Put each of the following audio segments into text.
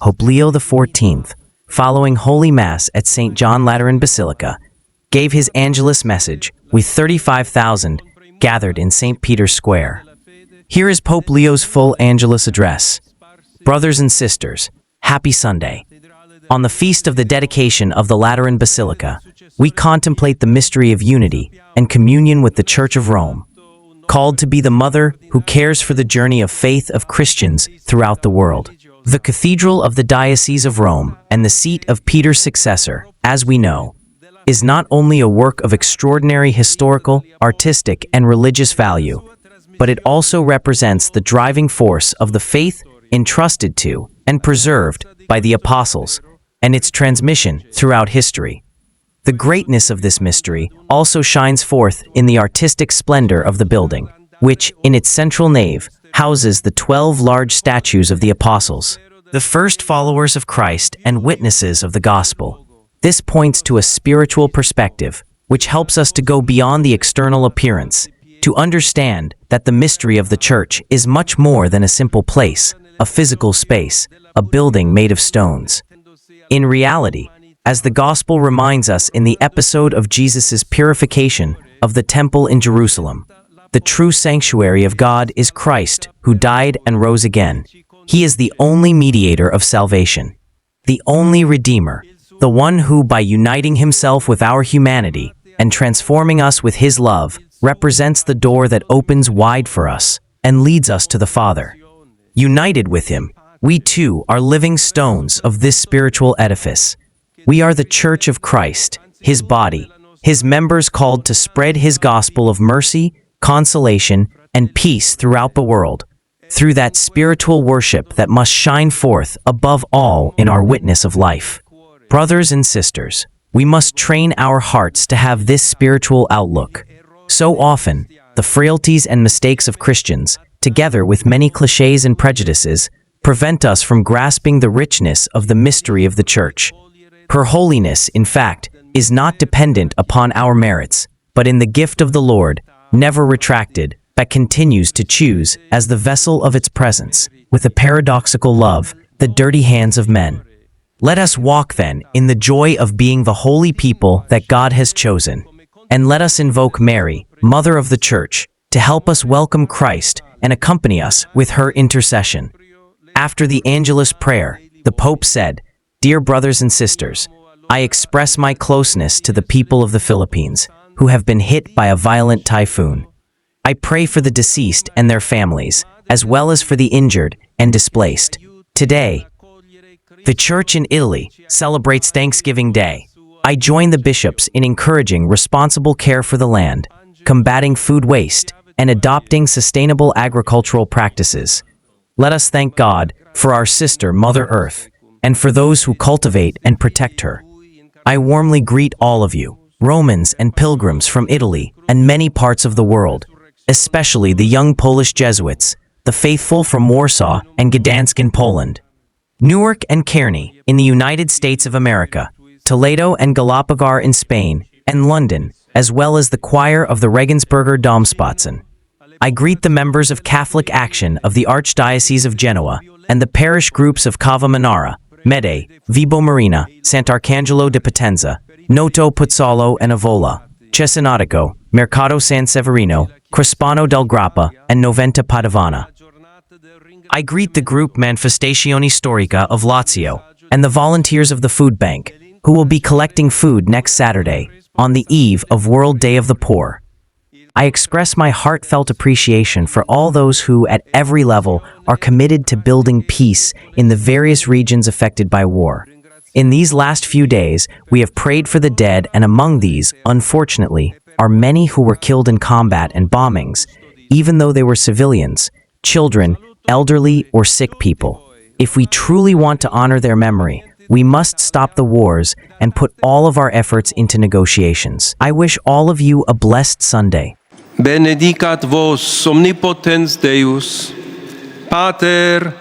Pope Leo XIV, following Holy Mass at St. John Lateran Basilica, gave his Angelus message with 35,000 gathered in St. Peter's Square. Here is Pope Leo's full Angelus address. Brothers and sisters, happy Sunday. On the feast of the dedication of the Lateran Basilica, we contemplate the mystery of unity and communion with the Church of Rome, called to be the mother who cares for the journey of faith of Christians throughout the world. The Cathedral of the Diocese of Rome and the seat of Peter's successor, as we know, is not only a work of extraordinary historical, artistic, and religious value, but it also represents the driving force of the faith entrusted to and preserved by the apostles and its transmission throughout history. The greatness of this mystery also shines forth in the artistic splendor of the building, which, in its central nave, houses the 12 large statues of the apostles, the first followers of Christ and witnesses of the gospel. This points to a spiritual perspective, which helps us to go beyond the external appearance, to understand that the mystery of the Church is much more than a simple place, a physical space, a building made of stones. In reality, as the Gospel reminds us in the episode of Jesus' purification of the temple in Jerusalem, the true sanctuary of God is Christ, who died and rose again. He is the only mediator of salvation, the only Redeemer, the one who, by uniting himself with our humanity and transforming us with his love, represents the door that opens wide for us and leads us to the Father. United with him, we too are living stones of this spiritual edifice. We are the Church of Christ, his body, his members called to spread his gospel of mercy, consolation, and peace throughout the world, through that spiritual worship that must shine forth above all in our witness of life. Brothers and sisters, we must train our hearts to have this spiritual outlook. So often, the frailties and mistakes of Christians, together with many clichés and prejudices, prevent us from grasping the richness of the mystery of the Church. Her holiness, in fact, is not dependent upon our merits, but in the gift of the Lord, never retracted, that continues to choose, as the vessel of its presence, with a paradoxical love, the dirty hands of men. Let us walk, then, in the joy of being the holy people that God has chosen, and let us invoke Mary, Mother of the Church, to help us welcome Christ and accompany us with her intercession. After the Angelus prayer, the Pope said, "Dear brothers and sisters, I express my closeness to the people of the Philippines, who have been hit by a violent typhoon. I pray for the deceased and their families, as well as for the injured and displaced. Today, the Church in Italy celebrates Thanksgiving Day. I join the bishops in encouraging responsible care for the land, combating food waste, and adopting sustainable agricultural practices. Let us thank God for our sister Mother Earth, and for those who cultivate and protect her. I warmly greet all of you, Romans and pilgrims from Italy and many parts of the world, especially the young Polish Jesuits, the faithful from Warsaw and Gdansk in Poland, Newark and Kearney in the United States of America, Toledo and Galapagar in Spain, and London, as well as the choir of the Regensburger Domspatzen. I greet the members of Catholic Action of the Archdiocese of Genoa and the parish groups of Cava Manara, Mede, Vibo Marina, Sant'Arcangelo de Potenza, Noto Pozzolo and Avola, Cesenatico, Mercato San Severino, Crespano del Grappa, and Noventa Padovana. I greet the group Manifestazione Storica of Lazio and the volunteers of the Food Bank, who will be collecting food next Saturday, on the eve of World Day of the Poor. I express my heartfelt appreciation for all those who, at every level, are committed to building peace in the various regions affected by war. In these last few days, we have prayed for the dead, and among these, unfortunately, are many who were killed in combat and bombings, even though they were civilians, children, elderly, or sick people. If we truly want to honor their memory, we must stop the wars and put all of our efforts into negotiations. I wish all of you a blessed Sunday. Benedicat vos omnipotens Deus, Pater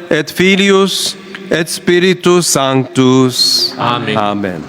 et Filius et Spiritus Sanctus. Amen. Amen.